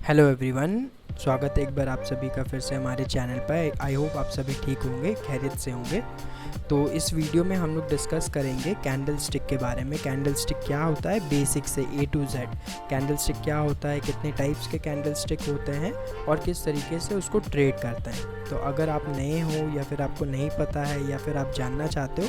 Hello everyone, स्वागत है एक बार आप सभी का फिर से हमारे चैनल पर। आई होप आप सभी ठीक होंगे, खैरियत से होंगे। तो इस वीडियो में हम लोग डिस्कस करेंगे कैंडल स्टिक के बारे में। कैंडल स्टिक क्या होता है, बेसिक से ए टू जेड। कैंडल स्टिक क्या होता है, कितने टाइप्स के कैंडल स्टिक होते हैं और किस तरीके से उसको ट्रेड करते हैं। तो अगर आप नए हो या फिर आपको नहीं पता है या फिर आप जानना चाहते हो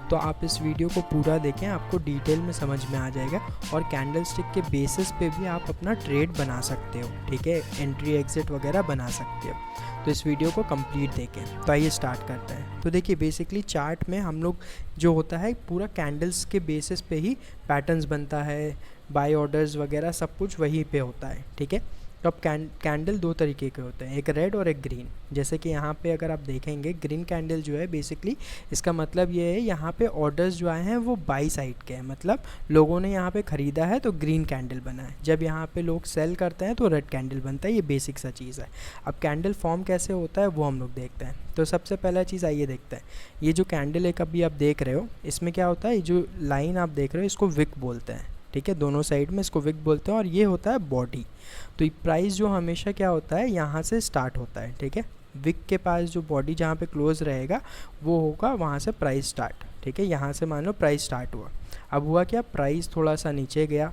तो आप इस वीडियो को पूरा देखें, आपको डिटेल में समझ में आ जाएगा। और कैंडल स्टिक के बेसिस पे भी आप अपना ट्रेड बना सकते हो, ठीक है, एंट्री एग्जिट वगैरह बना सकते हो। तो इस वीडियो को कंप्लीट देखें। तो आइए स्टार्ट करते हैं। तो देखिए, बेसिकली चार्ट में हम लोग जो होता है पूरा कैंडल्स के बेसिस पे ही पैटर्न्स बनता है, बाय ऑर्डर्स वगैरह सब कुछ वहीं पे होता है, ठीक है। तो अब कैंडल दो तरीके के होते हैं, एक रेड और एक ग्रीन। जैसे कि यहाँ पे अगर आप देखेंगे ग्रीन कैंडल जो है, बेसिकली इसका मतलब ये है यहाँ पे ऑर्डर्स जो आए हैं वो बाई साइड के हैं, मतलब लोगों ने यहाँ पे ख़रीदा है तो ग्रीन कैंडल बना है। जब यहाँ पे लोग सेल करते हैं तो रेड कैंडल बनता है। ये बेसिक सा चीज़ है। अब कैंडल फॉर्म कैसे होता है वो हम लोग देखते हैं। तो सबसे पहला चीज़ आइए देखते हैं। ये जो कैंडल एक अभी आप देख रहे हो, इसमें क्या होता है, ये जो लाइन आप देख रहे हो इसको विक बोलते हैं, ठीक है। दोनों साइड में इसको विक बोलते हैं और ये होता है बॉडी। तो ये प्राइस जो हमेशा क्या होता है, यहाँ से स्टार्ट होता है, ठीक है। विक के पास जो बॉडी जहाँ पे क्लोज रहेगा वो होगा वहाँ से प्राइस स्टार्ट, ठीक है। यहाँ से मान लो प्राइस स्टार्ट हुआ। अब हुआ क्या, प्राइस थोड़ा सा नीचे गया,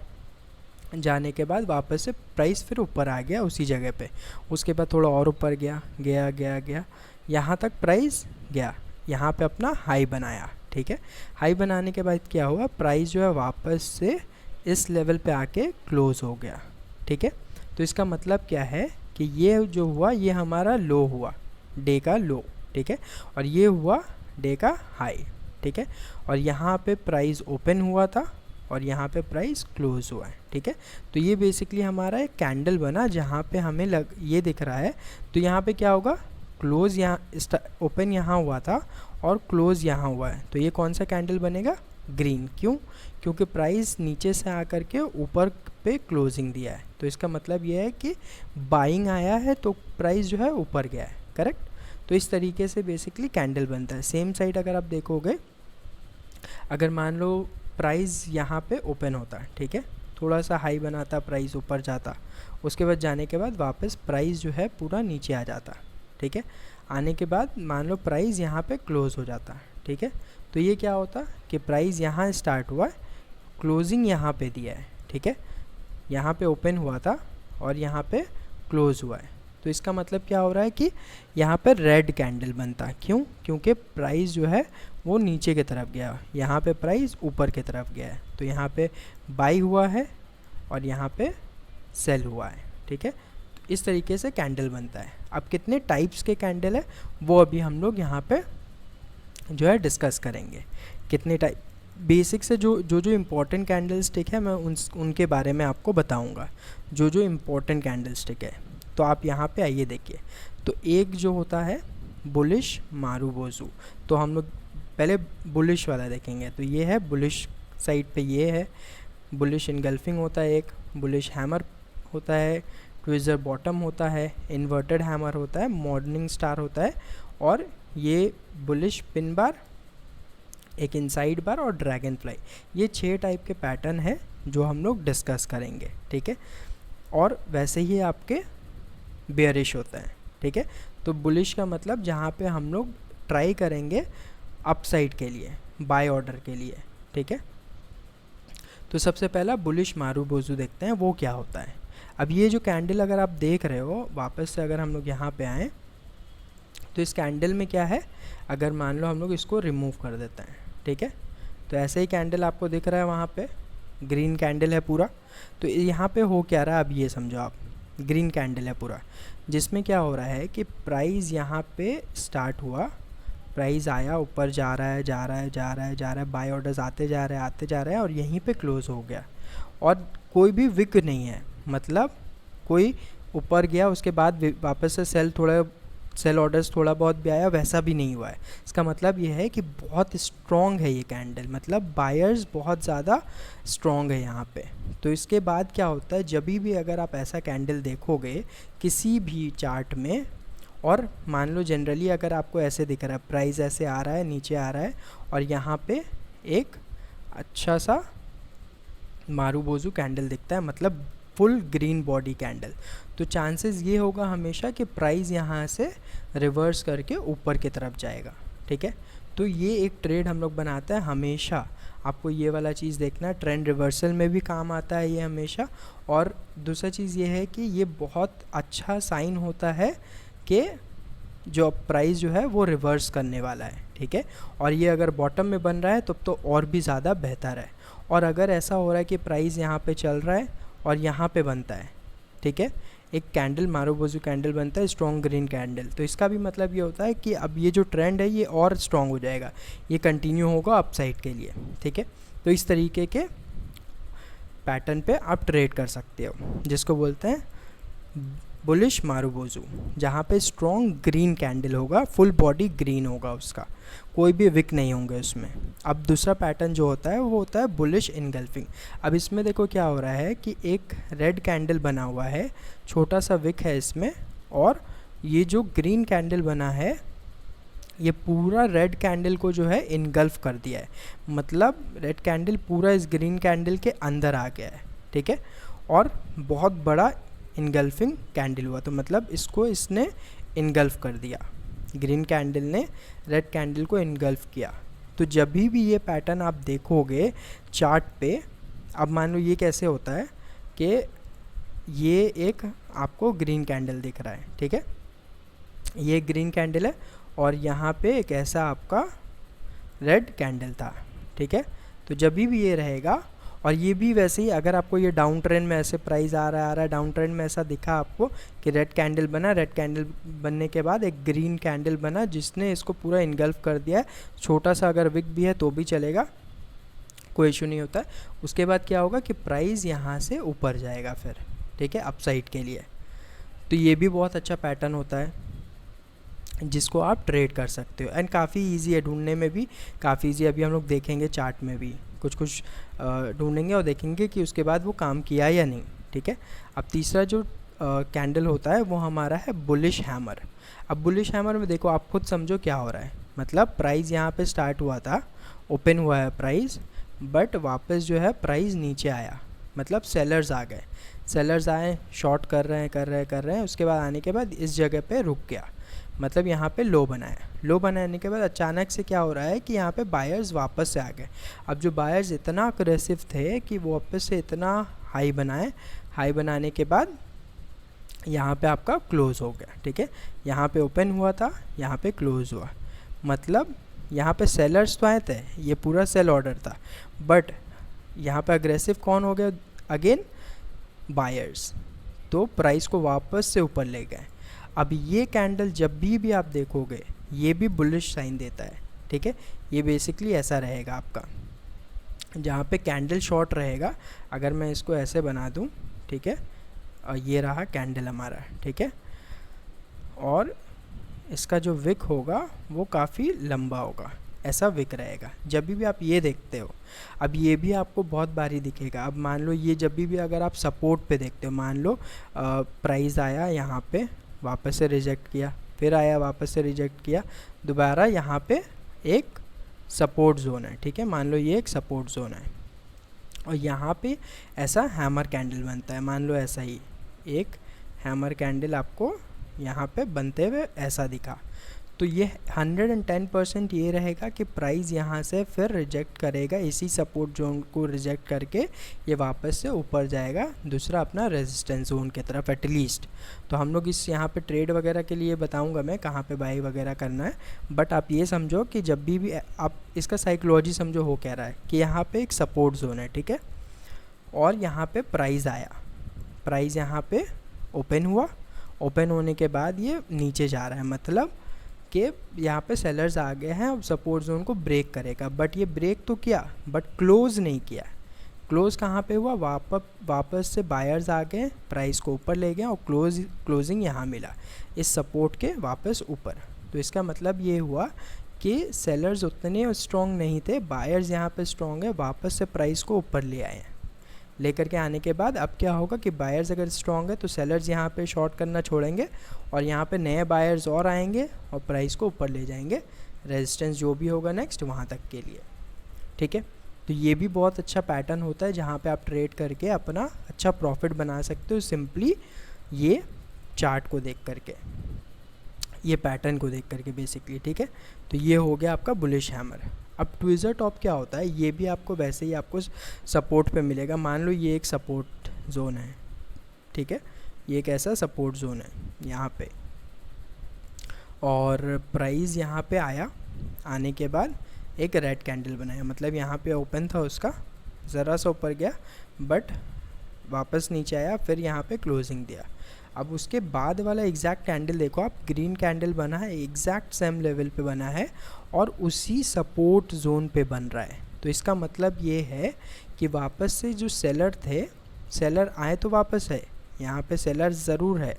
जाने के बाद वापस से प्राइस फिर ऊपर आ गया उसी जगह पे। उसके बाद थोड़ा और ऊपर गया गया गया गया, यहाँ तक प्राइस गया, यहाँ पे अपना हाई बनाया, ठीक है। हाई बनाने के बाद क्या हुआ, प्राइस जो है वापस से इस लेवल पे आके क्लोज हो गया, ठीक है। तो इसका मतलब क्या है कि ये जो हुआ ये हमारा लो हुआ, डे का लो, ठीक है। और ये हुआ डे का हाई, ठीक है। और यहाँ पे प्राइस ओपन हुआ था और यहाँ पे प्राइस क्लोज हुआ है, ठीक है। तो ये बेसिकली हमारा एक कैंडल बना जहाँ पे हमें ये दिख रहा है। तो यहाँ पे क्या होगा, क्लोज यहाँ ओपन यहाँ हुआ था और क्लोज यहाँ हुआ है। तो ये कौन सा कैंडल बनेगा, ग्रीन। क्यों, क्योंकि प्राइस नीचे से आकर के ऊपर पे क्लोजिंग दिया है। तो इसका मतलब ये है कि बाइंग आया है तो प्राइस जो है ऊपर गया है, करेक्ट। तो इस तरीके से बेसिकली कैंडल बनता है। सेम साइड अगर आप देखोगे, अगर मान लो प्राइस यहाँ पे ओपन होता है, ठीक है, थोड़ा सा हाई बनाता, प्राइस ऊपर जाता, उसके बाद जाने के बाद वापस प्राइस जो है पूरा नीचे आ जाता, ठीक है। आने के बाद मान लो प्राइस यहाँ पे क्लोज हो जाता, ठीक है। तो ये क्या होता कि प्राइस यहाँ स्टार्ट हुआ है, क्लोजिंग यहाँ पे दिया है, ठीक है। यहाँ पे ओपन हुआ था और यहाँ पे क्लोज हुआ है। तो इसका मतलब क्या हो रहा है कि यहाँ पे रेड कैंडल बनता है। क्यों, क्योंकि प्राइस जो है वो नीचे की तरफ गया, यहाँ पे प्राइस ऊपर की तरफ गया है। तो यहाँ पे बाई हुआ है और यहाँ पे सेल हुआ है, ठीक है। तो इस तरीके से कैंडल बनता है। अब कितने टाइप्स के कैंडल है वो अभी हम लोग यहाँ पे जो है डिस्कस करेंगे। कितने टाइप, बेसिक से जो इम्पोर्टेंट कैंडल स्टिक है मैं उनके बारे में आपको बताऊंगा, जो इम्पोर्टेंट कैंडल स्टिक है। तो आप यहाँ पे आइए देखिए। तो एक जो होता है बुलिश मारुबोजू। तो हम लोग पहले बुलिश वाला देखेंगे। तो ये है बुलिश साइड पे, ये है बुलिश इनगल्फिंग होता है, एक बुलिश हैमर होता है, ट्विज़र बॉटम होता है, इन्वर्टेड हैमर होता है, मॉर्निंग स्टार होता है, और ये बुलिश पिन बार, एक इनसाइड बार और ड्रैगन फ्लाई। ये 6 टाइप के पैटर्न है जो हम लोग डिस्कस करेंगे, ठीक है। और वैसे ही आपके बेयरिश होता है, ठीक है। तो बुलिश का मतलब जहाँ पे हम लोग ट्राई करेंगे अपसाइड के लिए, बाय ऑर्डर के लिए, ठीक है। तो सबसे पहला बुलिश मारुबोजू देखते हैं वो क्या होता है। अब ये जो कैंडल अगर आप देख रहे हो, वापस से अगर हम लोग यहाँ पे आएँ तो इस कैंडल में क्या है, अगर मान लो हम लोग इसको रिमूव कर देते हैं, ठीक है। तो ऐसे ही कैंडल आपको दिख रहा है, वहाँ पे ग्रीन कैंडल है पूरा। तो यहाँ पे हो क्या रहा है, अब ये समझो आप, ग्रीन कैंडल है पूरा, जिसमें क्या हो रहा है कि प्राइस यहाँ पे स्टार्ट हुआ, प्राइस आया, ऊपर जा रहा है जा रहा है जा रहा है जा रहा है, बाय ऑर्डर्स आते जा रहे हैं आते जा रहे हैं और यहीं पे क्लोज हो गया। और कोई भी विक नहीं है, मतलब कोई ऊपर गया उसके बाद वापस से सेल ऑर्डर्स थोड़ा बहुत भी आया, वैसा भी नहीं हुआ है। इसका मतलब ये है कि बहुत स्ट्रॉन्ग है ये कैंडल, मतलब बायर्स बहुत ज़्यादा स्ट्रॉन्ग है यहाँ पे। तो इसके बाद क्या होता है, जब भी अगर आप ऐसा कैंडल देखोगे किसी भी चार्ट में, और मान लो जनरली अगर आपको ऐसे दिख रहा है, प्राइस ऐसे आ रहा है, नीचे आ रहा है, और यहाँ पे एक अच्छा सा मारुबोजू कैंडल दिखता है, मतलब फुल ग्रीन बॉडी कैंडल, तो चांसेस ये होगा हमेशा कि प्राइस यहाँ से रिवर्स करके ऊपर की तरफ जाएगा, ठीक है। तो ये एक ट्रेड हम लोग बनाते हैं हमेशा, आपको ये वाला चीज़ देखना है, ट्रेंड रिवर्सल में भी काम आता है ये हमेशा। और दूसरा चीज़ ये है कि ये बहुत अच्छा साइन होता है कि जो प्राइस जो है वो रिवर्स करने वाला है, ठीक है। और ये अगर बॉटम में बन रहा है तो और भी ज़्यादा बेहतर है। और अगर ऐसा हो रहा है कि प्राइस यहाँ पे चल रहा है और यहाँ पे बनता है, ठीक है, एक कैंडल मारुबोज़ू कैंडल बनता है, स्ट्रॉन्ग ग्रीन कैंडल, तो इसका भी मतलब ये होता है कि अब ये जो ट्रेंड है ये और स्ट्रॉन्ग हो जाएगा, ये कंटिन्यू होगा अपसाइड के लिए, ठीक है। तो इस तरीके के पैटर्न पे आप ट्रेड कर सकते हो, जिसको बोलते हैं बुलिश मारुबोज़ू, जहाँ पे स्ट्रॉन्ग ग्रीन कैंडल होगा, फुल बॉडी ग्रीन होगा, उसका कोई भी विक नहीं होंगे उसमें। अब दूसरा पैटर्न जो होता है वो होता है बुलिश इनगल्फिंग। अब इसमें देखो क्या हो रहा है कि एक रेड कैंडल बना हुआ है, छोटा सा विक है इसमें, और ये जो ग्रीन कैंडल बना है ये पूरा रेड कैंडल को जो है इनगल्फ कर दिया है, मतलब रेड कैंडल पूरा इस ग्रीन कैंडल के अंदर आ गया है, ठीक है। और बहुत बड़ा इनगल्फिंग कैंडल हुआ, तो मतलब इसको इसने इनगल्फ कर दिया, ग्रीन कैंडल ने रेड कैंडल को इनगल्फ किया। तो जब भी ये पैटर्न आप देखोगे चार्ट पे, अब मान लो ये कैसे होता है कि ये एक आपको ग्रीन कैंडल दिख रहा है, ठीक है, ये ग्रीन कैंडल है और यहाँ पे एक ऐसा आपका रेड कैंडल था, ठीक है। तो जब भी ये रहेगा, और ये भी वैसे ही, अगर आपको ये डाउन ट्रेंड में ऐसे प्राइस आ रहा है डाउन ट्रेंड में ऐसा दिखा आपको कि रेड कैंडल बना, रेड कैंडल बनने के बाद एक ग्रीन कैंडल बना जिसने इसको पूरा इनगल्फ कर दिया है, छोटा सा अगर विक भी है तो भी चलेगा, कोई इशू नहीं होता है। उसके बाद क्या होगा कि प्राइस यहाँ से ऊपर जाएगा फिर, ठीक है, अपसाइड के लिए। तो ये भी बहुत अच्छा पैटर्न होता है जिसको आप ट्रेड कर सकते हो, एंड काफ़ी ईजी है ढूंढने में भी, काफ़ी ईजी। अभी हम लोग देखेंगे चार्ट में भी कुछ ढूंढेंगे और देखेंगे कि उसके बाद वो काम किया या नहीं, ठीक है। अब तीसरा जो कैंडल होता है वो हमारा है बुलिश हैमर। अब बुलिश हैमर में देखो, आप खुद समझो क्या हो रहा है, मतलब प्राइस यहाँ पे स्टार्ट हुआ था, ओपन हुआ है प्राइस, बट वापस जो है प्राइस नीचे आया, मतलब सेलर्स आ गए, सेलर्स आए, शॉर्ट कर रहे हैं, उसके बाद आने के बाद इस जगह पे रुक गया, मतलब यहाँ पे लो बनाया, लो बनाने के बाद अचानक से क्या हो रहा है कि यहाँ पे बायर्स वापस से आ गए। अब जो बायर्स इतना अग्रेसिव थे कि वो वापस से इतना हाई बनाए, हाई बनाने के बाद यहाँ पे आपका क्लोज़ हो गया, ठीक है, यहाँ पे ओपन हुआ था, यहाँ पे क्लोज़ हुआ, मतलब यहाँ पे सेलर्स तो आए थे, ये पूरा सेल ऑर्डर था, बट यहाँ पे अग्रेसिव कौन हो गया, अगेन बायर्स, तो प्राइस को वापस से ऊपर ले गए। अब ये कैंडल जब भी आप देखोगे ये भी बुलिश साइन देता है, ठीक है, ये बेसिकली ऐसा रहेगा आपका, जहाँ पे कैंडल शॉर्ट रहेगा, अगर मैं इसको ऐसे बना दूँ, ठीक है, और ये रहा कैंडल हमारा, ठीक है, और इसका जो विक होगा वो काफ़ी लंबा होगा, ऐसा विक रहेगा जब भी आप ये देखते हो। अब ये भी आपको बहुत बारी दिखेगा। अब मान लो ये जब भी अगर आप सपोर्ट पे देखते हो, मान लो प्राइस आया यहाँ पे, वापस से रिजेक्ट किया, फिर आया, वापस से रिजेक्ट किया, दोबारा यहाँ पे एक सपोर्ट जोन है, ठीक है, मान लो ये एक सपोर्ट जोन है, और यहाँ पे ऐसा हैमर कैंडल बनता है, मान लो ऐसा ही एक हैमर कैंडल आपको यहाँ पे बनते हुए ऐसा दिखा, तो ये 110% ये रहेगा कि प्राइस यहाँ से फिर रिजेक्ट करेगा, इसी सपोर्ट जोन को रिजेक्ट करके ये वापस से ऊपर जाएगा दूसरा अपना रेजिस्टेंस जोन की तरफ एटलीस्ट। तो हम लोग इस यहाँ पे ट्रेड वगैरह के लिए बताऊंगा मैं कहाँ पे बाई वगैरह करना है, बट आप ये समझो कि जब भी आप इसका साइकोलॉजी समझो हो कह रहा है कि यहाँ पे एक सपोर्ट जोन है, ठीक है, और यहाँ पे प्राइस आया, प्राइस यहाँ पे ओपन हुआ, ओपन होने के बाद ये नीचे जा रहा है, मतलब कि यहाँ पे सेलर्स आ गए हैं, अब सपोर्ट जोन को ब्रेक करेगा, बट ये ब्रेक तो किया बट क्लोज़ नहीं किया। क्लोज़ कहाँ पे हुआ, वापस से बायर्स आ गए, प्राइस को ऊपर ले गए और क्लोजिंग यहाँ मिला इस सपोर्ट के वापस ऊपर। तो इसका मतलब ये हुआ कि सेलर्स उतने स्ट्रॉन्ग नहीं थे, बायर्स यहाँ पे स्ट्रॉन्ग है, वापस से प्राइस को ऊपर ले आए हैं। लेकर के आने के बाद अब क्या होगा कि बायर्स अगर स्ट्रॉन्ग है तो सेलर्स यहाँ पे शॉर्ट करना छोड़ेंगे और यहाँ पे नए बायर्स और आएंगे और प्राइस को ऊपर ले जाएंगे, रेजिस्टेंस जो भी होगा नेक्स्ट वहाँ तक के लिए, ठीक है। तो ये भी बहुत अच्छा पैटर्न होता है जहाँ पे आप ट्रेड करके अपना अच्छा प्रॉफिट बना सकते हो सिंपली ये चार्ट को देख करके, ये पैटर्न को देख करके बेसिकली, ठीक है। तो ये हो गया आपका बुलिश हैमर। अब ट्विज़र टॉप क्या होता है, ये भी आपको वैसे ही आपको सपोर्ट पे मिलेगा। मान लो ये एक सपोर्ट जोन है, ठीक है, ये एक ऐसा सपोर्ट जोन है यहाँ पे, और प्राइस यहाँ पे आया, आने के बाद एक रेड कैंडल बनाया, मतलब यहाँ पे ओपन था उसका, ज़रा सा ऊपर गया बट वापस नीचे आया, फिर यहाँ पे क्लोजिंग दिया। अब उसके बाद वाला एग्जैक्ट कैंडल देखो आप, ग्रीन कैंडल बना है, एग्जैक्ट सेम लेवल पे बना है और उसी सपोर्ट जोन पे बन रहा है। तो इसका मतलब ये है कि वापस से जो सेलर थे, सेलर आए तो वापस है, यहाँ पे सेलर ज़रूर है,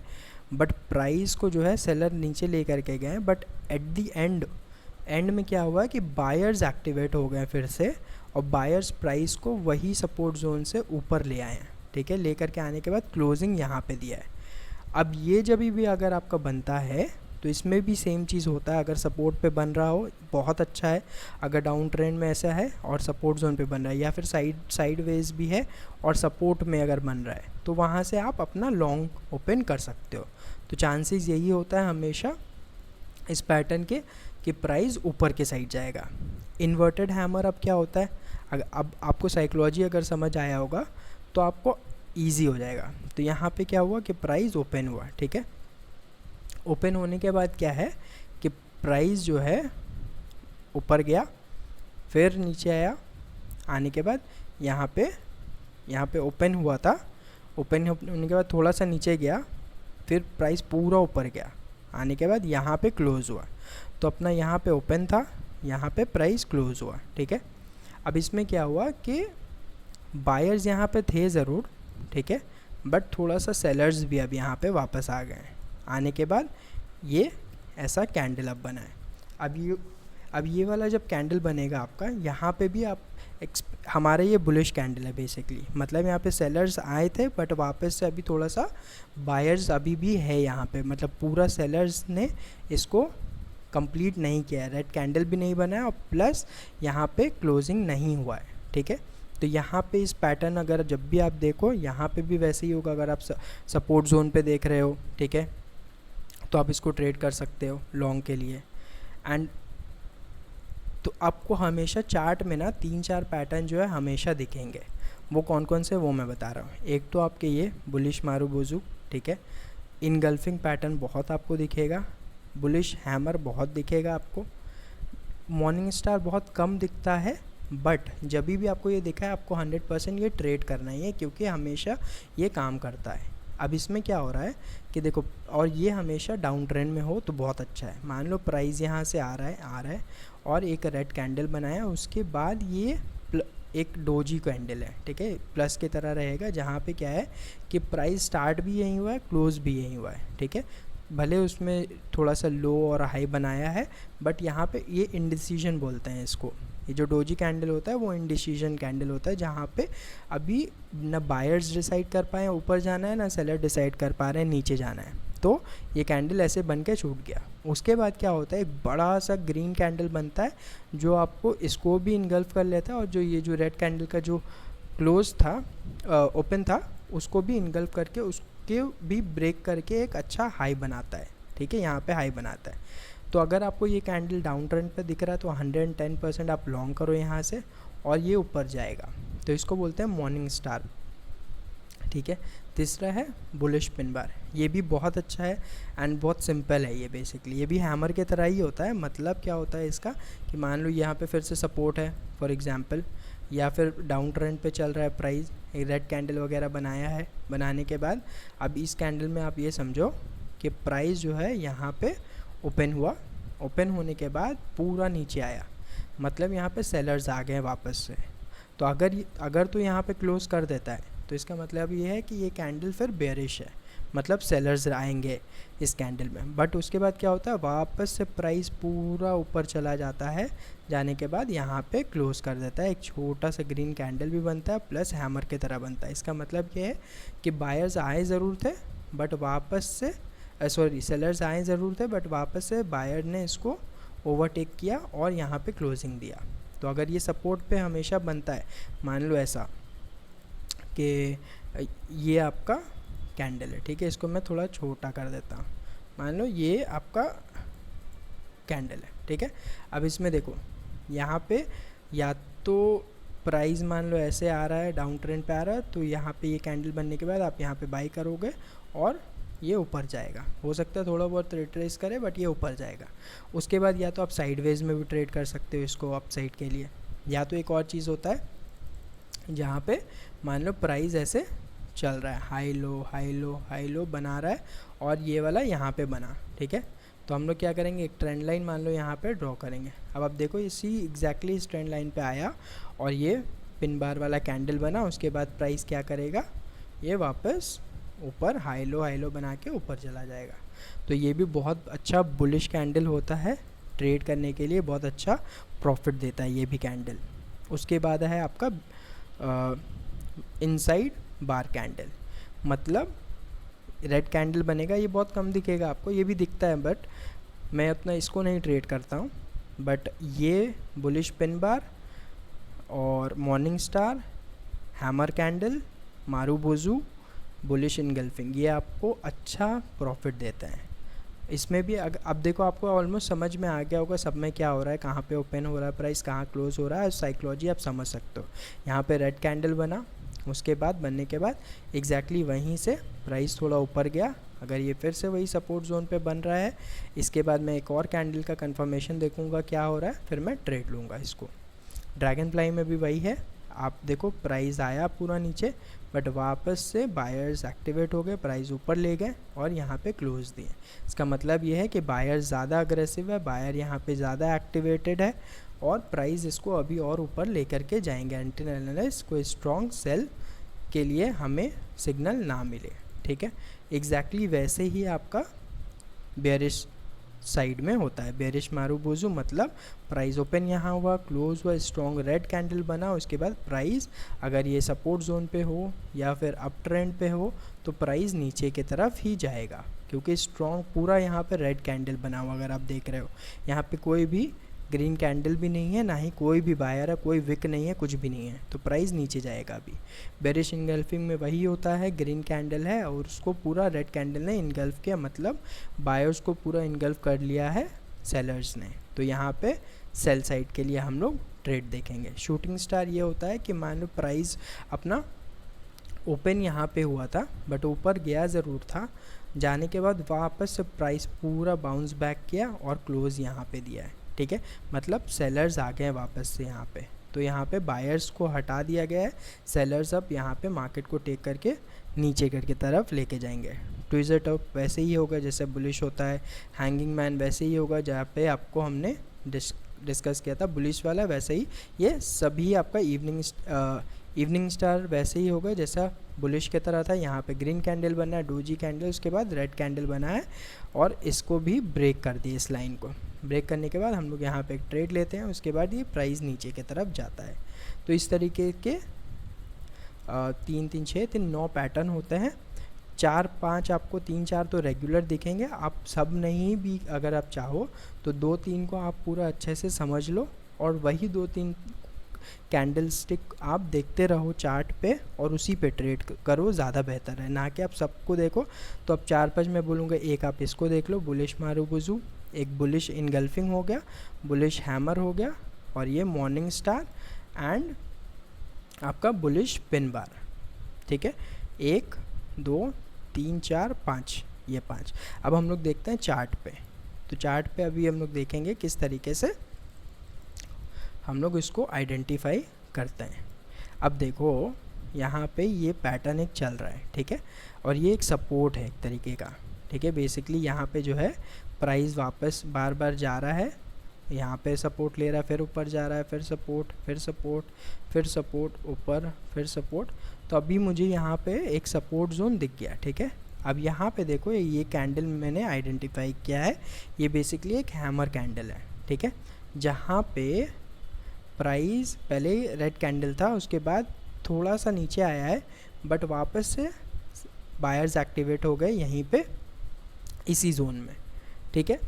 बट प्राइस को जो है सेलर नीचे ले करके गए, बट एट दी एंड में क्या हुआ कि बायर्स एक्टिवेट हो गए फिर से, और बायर्स प्राइस को वही सपोर्ट जोन से ऊपर ले आए हैं, ठीक है। लेकर के आने के बाद क्लोजिंग यहाँ पे दिया है। अब ये जब भी अगर आपका बनता है तो इसमें भी सेम चीज़ होता है, अगर सपोर्ट पे बन रहा हो बहुत अच्छा है, अगर डाउन ट्रेंड में ऐसा है और सपोर्ट जोन पे बन रहा है, या फिर साइड वेज भी है और सपोर्ट में अगर बन रहा है, तो वहाँ से आप अपना लॉन्ग ओपन कर सकते हो। तो चांसेस यही होता है हमेशा इस पैटर्न के कि प्राइस ऊपर के साइड जाएगा। इन्वर्टेड हैमर अब क्या होता है, अब आपको साइकोलॉजी अगर समझ आया होगा तो आपको ईजी हो जाएगा। तो यहाँ पे क्या हुआ कि प्राइस ओपन हुआ, ठीक है। ओपन होने के बाद क्या है कि प्राइस जो है ऊपर गया, फिर नीचे आया, आने के बाद यहाँ पे ओपन हुआ था, ओपन होने के बाद थोड़ा सा नीचे गया, फिर प्राइस पूरा ऊपर गया, आने के बाद यहाँ पे क्लोज़ हुआ। तो अपना यहाँ पे ओपन था, यहाँ पे प्राइस क्लोज़ हुआ, ठीक है। अब इसमें क्या हुआ कि बायर्स यहाँ पे थे ज़रूर, ठीक है, बट थोड़ा सा सेलर्स भी अब यहाँ पे वापस आ गए। आने के बाद ये ऐसा कैंडल अब बना है। अब ये वाला जब कैंडल बनेगा आपका, यहाँ पे भी आप हमारे ये बुलिश कैंडल है बेसिकली, मतलब यहाँ पे सेलर्स आए थे बट वापस से अभी थोड़ा सा बायर्स अभी भी है यहाँ पे, मतलब पूरा सेलर्स ने इसको कंप्लीट नहीं किया है, रेड कैंडल भी नहीं बना है और प्लस यहाँ पे क्लोजिंग नहीं हुआ है, ठीक है। तो यहाँ पे इस पैटर्न अगर जब भी आप देखो, यहाँ पे भी वैसे ही होगा। अगर आप सपोर्ट जोन पे देख रहे हो, ठीक है, तो आप इसको ट्रेड कर सकते हो लॉन्ग के लिए। एंड तो आपको हमेशा चार्ट में ना 3-4 पैटर्न जो है हमेशा दिखेंगे। वो कौन कौन से वो मैं बता रहा हूँ। एक तो आपके ये बुलिश मारुबोज़ू, ठीक है, इनगल्फिंग पैटर्न बहुत आपको दिखेगा, बुलिश हैमर बहुत दिखेगा आपको, मॉर्निंग स्टार बहुत कम दिखता है, बट जब भी आपको ये दिखा है आपको 100% ये ट्रेड करना ही है, क्योंकि हमेशा ये काम करता है। अब इसमें क्या हो रहा है कि देखो, और ये हमेशा डाउन ट्रेंड में हो तो बहुत अच्छा है। मान लो प्राइस यहाँ से आ रहा है और एक रेड कैंडल बनाया, उसके बाद ये एक डोजी कैंडल है, ठीक है, प्लस की तरह रहेगा, जहाँ पे क्या है कि प्राइस स्टार्ट भी यहीं हुआ है, क्लोज भी यहीं हुआ है, ठीक है। भले उसमें थोड़ा सा लो और हाई बनाया है, बट यहाँ पे ये इंडिसीजन बोलते हैं इसको। ये जो डोजी कैंडल होता है वो इंडिसीजन कैंडल होता है, जहाँ पे अभी ना बायर्स डिसाइड कर पाए ऊपर जाना है, ना सेलर डिसाइड कर पा रहे हैं नीचे जाना है। तो ये कैंडल ऐसे बन के छूट गया। उसके बाद क्या होता है, एक बड़ा सा ग्रीन कैंडल बनता है जो आपको इसको भी इनगल्फ कर लेता है, और जो ये जो रेड कैंडल का जो क्लोज था, ओपन था, उसको भी इनगल्फ करके उसके भी ब्रेक करके एक अच्छा हाई बनाता है, ठीक है, यहाँ पे हाई बनाता है। तो अगर आपको ये कैंडल डाउन ट्रेंड पे दिख रहा है तो 110% आप लॉन्ग करो यहाँ से, और ये ऊपर जाएगा, तो इसको बोलते हैं मॉर्निंग स्टार, ठीक है। तीसरा है बुलिश पिन बार, ये भी बहुत अच्छा है एंड बहुत सिंपल है। ये बेसिकली ये भी हैमर के तरह ही होता है। मतलब क्या होता है इसका कि मान लो यहाँ पे फिर से सपोर्ट है फॉर एग्जांपल, या फिर डाउन ट्रेंड पे चल रहा है प्राइस, एक रेड कैंडल वगैरह बनाया है, बनाने के बाद अब इस कैंडल में आप ये समझो कि प्राइस जो है यहाँ पे ओपन हुआ, ओपन होने के बाद पूरा नीचे आया, मतलब यहाँ पे सेलर्स आ गए वापस से। तो अगर तो यहाँ पे क्लोज़ कर देता है तो इसका मतलब ये है कि ये कैंडल फिर बेयरिश है, मतलब सेलर्स आएंगे इस कैंडल में। बट उसके बाद क्या होता है, वापस से प्राइस पूरा ऊपर चला जाता है, जाने के बाद यहाँ पे क्लोज़ कर देता है, एक छोटा सा ग्रीन कैंडल भी बनता है, प्लस हैमर की तरह बनता है। इसका मतलब ये है कि बायर्स आए ज़रूर थे बट वापस से सेलर्स आए ज़रूर थे बट वापस से बायर ने इसको ओवरटेक किया और यहाँ पे क्लोजिंग दिया। तो अगर ये सपोर्ट पे हमेशा बनता है, मान लो ऐसा कि ये आपका कैंडल है, ठीक है, इसको मैं थोड़ा छोटा कर देता हूँ, मान लो ये आपका कैंडल है, ठीक है। अब इसमें देखो यहाँ पे या तो प्राइस मान लो ऐसे आ रहा है, डाउन ट्रेंड पे आ रहा है, तो यहाँ पे ये कैंडल बनने के बाद आप यहाँ पे बाई करोगे और ये ऊपर जाएगा। हो सकता है थोड़ा बहुत रिट्रेस करे बट ये ऊपर जाएगा। उसके बाद या तो आप साइडवेज में भी ट्रेड कर सकते हो इसको अप साइड के लिए, या तो एक और चीज़ होता है जहाँ पे मान लो प्राइस ऐसे चल रहा है, high low high low high low बना रहा है और ये वाला यहाँ पे बना, ठीक है। तो हम लोग क्या करेंगे, एक ट्रेंड लाइन मान लो यहाँ पे ड्रॉ करेंगे। अब आप देखो इसी एग्जैक्टली इस ट्रेंड लाइन पे आया और ये पिन बार वाला कैंडल बना, उसके बाद प्राइस क्या करेगा, ये वापस ऊपर हाई लो बना के ऊपर चला जाएगा। तो ये भी बहुत अच्छा बुलिश कैंडल होता है, ट्रेड करने के लिए बहुत अच्छा प्रॉफिट देता है ये भी कैंडल। उसके बाद है आपका इनसाइड बार कैंडल, मतलब रेड कैंडल बनेगा, ये बहुत कम दिखेगा आपको, ये भी दिखता है बट मैं उतना इसको नहीं ट्रेड करता हूँ। बट ये बुलिश पिन बार और morning star, hammer candle, marubozu, bullish engulfing, ये आपको अच्छा प्रॉफिट देता है। इसमें भी अब देखो आपको ऑलमोस्ट समझ में आ गया होगा सब में क्या हो रहा है, कहाँ पे ओपन हो रहा है प्राइस, कहाँ क्लोज हो रहा है, साइकोलॉजी आप समझ सकते हो। यहाँ पे रेड कैंडल बना, उसके बाद बनने के बाद एग्जैक्टली वहीं से प्राइस थोड़ा ऊपर गया, अगर ये फिर से वही सपोर्ट जोन पे बन रहा है, इसके बाद मैं एक और कैंडल का कंफर्मेशन देखूंगा क्या हो रहा है, फिर मैं ट्रेड लूँगा इसको। ड्रैगन फ्लाई में भी वही है, आप देखो प्राइस आया पूरा नीचे बट वापस से बायर्स एक्टिवेट हो गए, प्राइस ऊपर ले गए और यहाँ पे क्लोज दिए। इसका मतलब ये है कि बायर ज़्यादा अग्रेसिव है, बायर यहाँ पे ज़्यादा एक्टिवेटेड है और प्राइस इसको अभी और ऊपर लेकर के जाएंगे अनटिल अनलेस कोई स्ट्रॉन्ग सेल के लिए हमें सिग्नल ना मिले, ठीक है। एग्जैक्टली वैसे ही आपका बेयरिश साइड में होता है, बेयरिश मारूबोजू, मतलब प्राइस ओपन यहाँ हुआ, क्लोज हुआ, स्ट्रॉन्ग रेड कैंडल बना, उसके बाद प्राइस अगर ये सपोर्ट जोन पे हो या फिर अप ट्रेंड पे हो तो प्राइस नीचे की तरफ ही जाएगा, क्योंकि स्ट्रॉन्ग पूरा यहाँ पे रेड कैंडल बना हुआ अगर आप देख रहे हो, यहाँ पे कोई भी ग्रीन कैंडल भी नहीं है, ना ही कोई भी बायर है, कोई विक नहीं है, कुछ भी नहीं है, तो प्राइस नीचे जाएगा अभी। बेरिश इनगल्फिंग में वही होता है, ग्रीन कैंडल है और उसको पूरा रेड कैंडल ने इनगल्फ किया, मतलब बायर्स को पूरा इनगल्फ कर लिया है सेलर्स ने, तो यहाँ पे सेल साइड के लिए हम लोग ट्रेड देखेंगे। शूटिंग स्टार ये होता है कि मान लो प्राइस अपना ओपन यहाँ पे हुआ था बट ऊपर गया ज़रूर था, जाने के बाद वापस से प्राइस पूरा बाउंस बैक किया और क्लोज यहाँ पे दिया है, ठीक है, मतलब सेलर्स आ गए वापस से यहाँ पे, तो यहाँ पे बायर्स को हटा दिया गया है, सेलर्स अब यहाँ पे मार्केट को टेक करके नीचे की तरफ लेके जाएंगे। ट्विज़र टॉप वैसे ही होगा जैसे बुलिश होता है, हैंगिंग मैन वैसे ही होगा जहाँ पे आपको हमने डिस्कस किया था बुलिश वाला, वैसे ही ये सभी आपका इवनिंग स्टार वैसे ही होगा जैसा बुलिश की तरह था। यहाँ पे ग्रीन कैंडल बना है, डोजी कैंडल, उसके बाद रेड कैंडल बना है और इसको भी ब्रेक कर दिए, इस लाइन को ब्रेक करने के बाद हम लोग यहाँ पे एक ट्रेड लेते हैं, उसके बाद ये प्राइस नीचे की तरफ जाता है। तो इस तरीके के 3 3 6 3 9 पैटर्न होते हैं, 4 5 आपको 3 4 तो रेगुलर दिखेंगे, आप सब नहीं भी अगर आप चाहो तो 2 3 को आप पूरा अच्छे से समझ लो और वही 2 3 कैंडल स्टिक आप देखते रहो चार्ट पे और उसी पे ट्रेड करो, ज़्यादा बेहतर है, ना कि आप सबको देखो। तो अब 4 5 मैं बोलूँगा, एक आप इसको देख लो, बुलिश मारूबोजू, एक बुलिश इनगल्फिंग हो गया, बुलिश हैमर हो गया और ये मॉर्निंग स्टार एंड आपका बुलिश पिन बार, ठीक है, 1 2 3 4 5, ये 5। अब हम लोग देखते हैं चार्ट पे, तो चार्ट पे अभी हम लोग देखेंगे किस तरीके से हम लोग इसको आइडेंटिफाई करते हैं। अब देखो यहाँ पे ये पैटर्न एक चल रहा है, ठीक है, और ये एक सपोर्ट है एक तरीके का, ठीक है। बेसिकली यहाँ पे जो है प्राइस वापस बार बार जा रहा है, यहाँ पे सपोर्ट ले रहा है, फिर ऊपर जा रहा है, फिर सपोर्ट, फिर सपोर्ट, फिर सपोर्ट, ऊपर, फिर सपोर्ट। तो अभी मुझे यहाँ पे एक सपोर्ट जोन दिख गया, ठीक है। अब यहाँ पे देखो ये कैंडल मैंने आइडेंटिफाई किया है, ये बेसिकली एक हैमर कैंडल है, ठीक है, जहाँ पे प्राइस पहले रेड कैंडल था, उसके बाद थोड़ा सा नीचे आया है बट वापस से बायर्स एक्टिवेट हो गए यहीं पे इसी जोन में, ठीक है।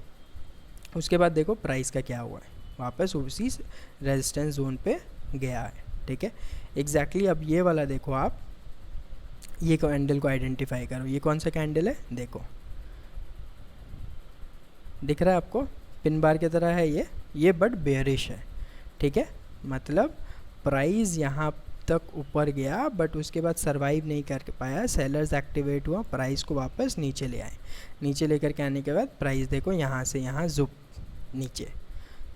उसके बाद देखो प्राइस का क्या हुआ है, वापस उसी रेजिस्टेंस जोन पे गया है, ठीक है। एग्जैक्टली अब ये वाला देखो आप, ये कैंडल को आइडेंटिफाई करो, ये कौन सा कैंडल है, देखो दिख रहा है आपको, पिन बार की तरह है ये बट बेयरिश है, ठीक है। मतलब प्राइस यहाँ तक ऊपर गया बट उसके बाद सरवाइव नहीं कर पाया, सेलर्स एक्टिवेट हुआ, प्राइस को वापस नीचे ले आए, नीचे लेकर के आने के बाद प्राइस देखो यहाँ से यहाँ जुप नीचे।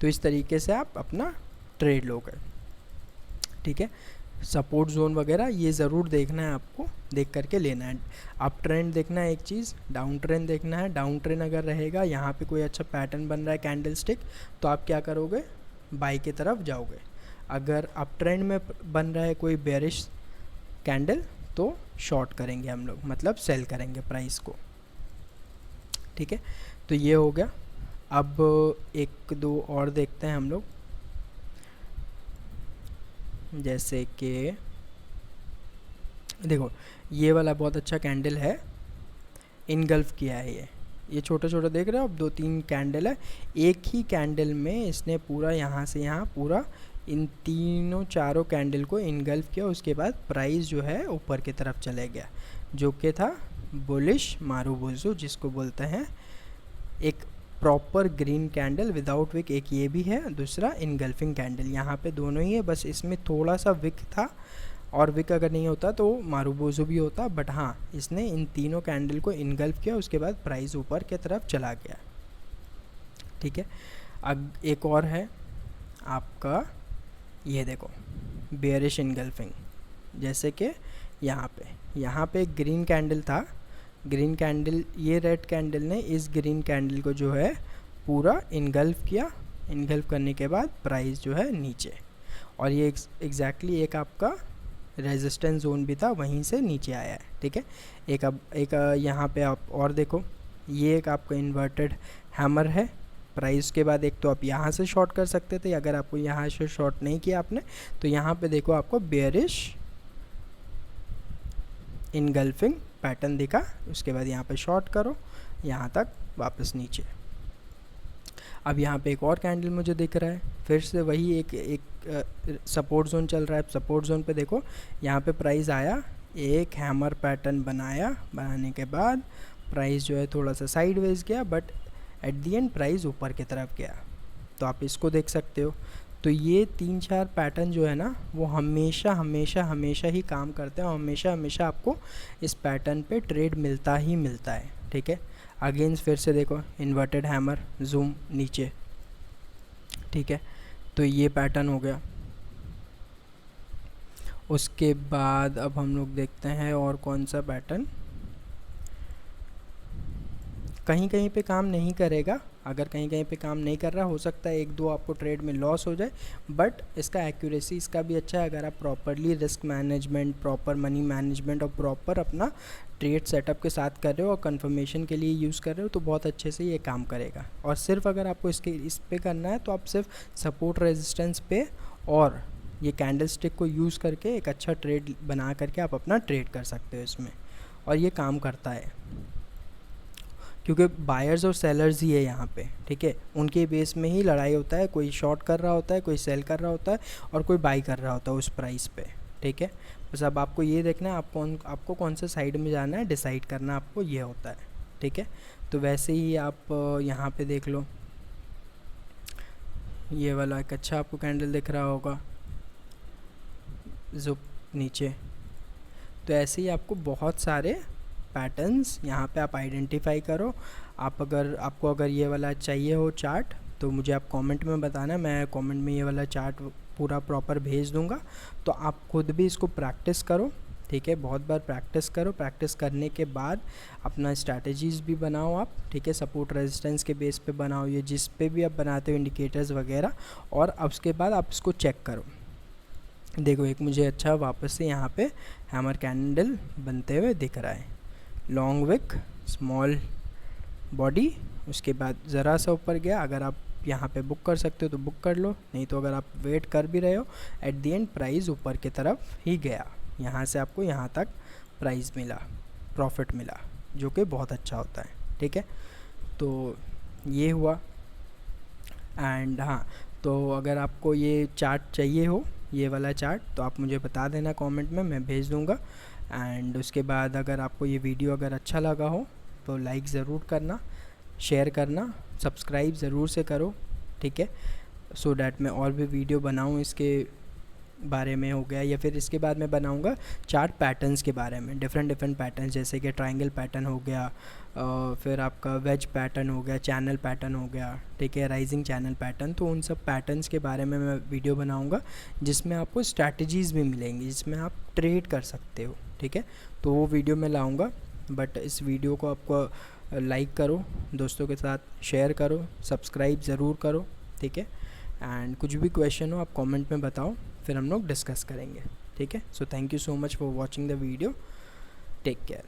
तो इस तरीके से आप अपना ट्रेड लोगे, ठीक है। सपोर्ट जोन वगैरह ये ज़रूर देखना है आपको, देख करके लेना है। अप ट्रेंड देखना है एक चीज़, डाउन ट्रेंड देखना है। डाउन ट्रेंड अगर रहेगा, यहाँ पे कोई अच्छा पैटर्न बन रहा है कैंडल स्टिक, तो आप क्या करोगे, बाई की तरफ जाओगे। अगर अप ट्रेंड में बन रहा है कोई बेयरिश कैंडल, तो शॉर्ट करेंगे हम लोग, मतलब सेल करेंगे प्राइस को, ठीक है। तो ये हो गया। अब एक दो और देखते हैं हम लोग, जैसे कि देखो ये वाला बहुत अच्छा कैंडल है, इनगल्फ किया है ये छोटा छोटा देख रहे हो आप, 2-3 कैंडल है, एक ही कैंडल में इसने पूरा यहाँ से यहाँ पूरा इन तीनों चारों कैंडल को इनगल्फ किया। उसके बाद प्राइस जो है ऊपर की तरफ चले गया, जो कि था बुलिश मारुबोजू जिसको बोलते हैं, एक proper green candle without wick, एक ये भी है, दूसरा इनगल्फिंग कैंडल, यहाँ पे दोनों ही है, बस इसमें थोड़ा सा विक था, और विक अगर नहीं होता तो मारुबोजू भी होता, बट हाँ इसने इन तीनों कैंडल को इनगल्फ किया, उसके बाद प्राइस ऊपर की तरफ चला गया, ठीक है। अब एक और है आपका, ये देखो बेयरिश इनगल्फिंग, जैसे कि यहाँ पे एक ग्रीन कैंडल था, ग्रीन कैंडल, ये रेड कैंडल ने इस ग्रीन कैंडल को जो है पूरा इनगल्फ किया, इनगल्फ करने के बाद प्राइस जो है नीचे, और ये एग्जैक्टली एक आपका रेजिस्टेंस जोन भी था, वहीं से नीचे आया है, ठीक है। एक यहाँ पे आप और देखो, ये एक आपका इन्वर्टेड हैमर है, प्राइस के बाद एक तो आप यहाँ से शॉर्ट कर सकते थे, अगर आपको यहाँ से शॉर्ट नहीं किया आपने, तो यहाँ पे देखो आपको बेयरिश इनगल्फिंग पैटर्न दिखा, उसके बाद यहाँ पे शॉर्ट करो, यहाँ तक वापस नीचे। अब यहाँ पे एक और कैंडल मुझे दिख रहा है, फिर से वही एक सपोर्ट जोन चल रहा है। सपोर्ट जोन पे देखो, यहाँ पे प्राइस आया, एक हैमर पैटर्न बनाने के बाद प्राइस जो है थोड़ा सा साइडवेज गया, but at the and price ऊपर की तरफ गया, तो आप इसको देख सकते हो। तो ये 3-4 पैटर्न जो है ना, वो हमेशा हमेशा हमेशा ही काम करते हैं, और हमेशा हमेशा आपको इस पैटर्न पे ट्रेड मिलता ही मिलता है, ठीक है। अगेंस्ट फिर से देखो इन्वर्टेड हैमर, जूम नीचे, ठीक है। तो ये पैटर्न हो गया। उसके बाद अब हम लोग देखते हैं और कौन सा पैटर्न कहीं कहीं पे काम नहीं करेगा। अगर कहीं कहीं पे काम नहीं कर रहा, हो सकता है 1-2 आपको ट्रेड में लॉस हो जाए, बट इसका एक्यूरेसी इसका भी अच्छा है। अगर आप properly risk management, proper money management और प्रॉपर अपना ट्रेड सेटअप के साथ कर रहे हो और कंफर्मेशन के लिए यूज़ कर रहे हो, तो बहुत अच्छे से ये काम करेगा। और सिर्फ अगर आपको इस पे करना है, तो आप सिर्फ सपोर्ट रेजिस्टेंस पे और ये कैंडल स्टिक को यूज़ करके एक अच्छा ट्रेड बना करके आप अपना ट्रेड कर सकते हो इसमें, और ये काम करता है, क्योंकि बायर्स और सेलर्स ही है यहाँ पे, ठीक है। उनके बेस में ही लड़ाई होता है, कोई शॉर्ट कर रहा होता है, कोई सेल कर रहा होता है, और कोई बाई कर रहा होता है उस प्राइस पे, ठीक है। बस अब आपको ये देखना है आपको कौन से साइड में जाना है, डिसाइड करना आपको ये होता है, ठीक है। तो वैसे ही आप यहाँ पे देख लो, ये वाला एक अच्छा आपको कैंडल दिख रहा होगा, जो नीचे। तो ऐसे ही आपको बहुत सारे पैटर्न्स यहाँ पे आप आइडेंटिफाई करो। आपको अगर ये वाला चाहिए हो चार्ट, तो मुझे आप कमेंट में बताना, मैं कमेंट में ये वाला चार्ट पूरा प्रॉपर भेज दूँगा। तो आप खुद भी इसको प्रैक्टिस करो, ठीक है। बहुत बार प्रैक्टिस करो, प्रैक्टिस करने के बाद अपना स्ट्रैटेजीज़ भी बनाओ आप, ठीक है। सपोर्ट रेजिस्टेंस के बेस पे बनाओ, ये जिस पे भी आप बनाते हो इंडिकेटर्स वगैरह, और अब उसके बाद आप इसको चेक करो। देखो एक मुझे अच्छा वापस से यहाँ पे हैमर कैंडल बनते हुए दिख रहा है, लॉन्ग विक, स्मॉल बॉडी, उसके बाद ज़रा सा ऊपर गया। अगर आप यहाँ पे बुक कर सकते हो तो बुक कर लो, नहीं तो अगर आप वेट कर भी रहे हो, एट दी एंड प्राइस ऊपर की तरफ ही गया, यहाँ से आपको यहाँ तक प्राइस मिला, प्रॉफिट मिला, जो कि बहुत अच्छा होता है, ठीक है। तो ये हुआ। एंड हाँ, तो अगर आपको ये चार्ट चाहिए हो, ये वाला चार्ट, तो आप मुझे बता देना कमेंट में, मैं भेज दूँगा। एंड उसके बाद अगर आपको ये वीडियो अगर अच्छा लगा हो तो लाइक ज़रूर करना, शेयर करना, सब्सक्राइब ज़रूर से करो, ठीक है, सो डैट मैं और भी वीडियो बनाऊँ इसके बारे में हो गया, या फिर इसके बाद मैं बनाऊंगा चार्ट पैटर्न्स के बारे में, डिफरेंट पैटर्न्स, जैसे कि ट्रायंगल पैटर्न हो गया, फिर आपका वेज पैटर्न हो गया, चैनल पैटर्न हो गया, ठीक है, राइजिंग चैनल पैटर्न। तो उन सब पैटर्न्स के बारे में मैं वीडियो बनाऊंगा जिसमें आपको स्ट्रैटेजीज़ भी मिलेंगी, जिसमें आप ट्रेड कर सकते हो, ठीक है। तो वो वीडियो मैं लाऊँगा, बट इस वीडियो को आपको लाइक करो, दोस्तों के साथ शेयर करो, सब्सक्राइब ज़रूर करो, ठीक है। एंड कुछ भी क्वेश्चन हो आप कमेंट में बताओ, फिर हम लोग डिस्कस करेंगे, ठीक है। So thank you so much for watching the video, take care.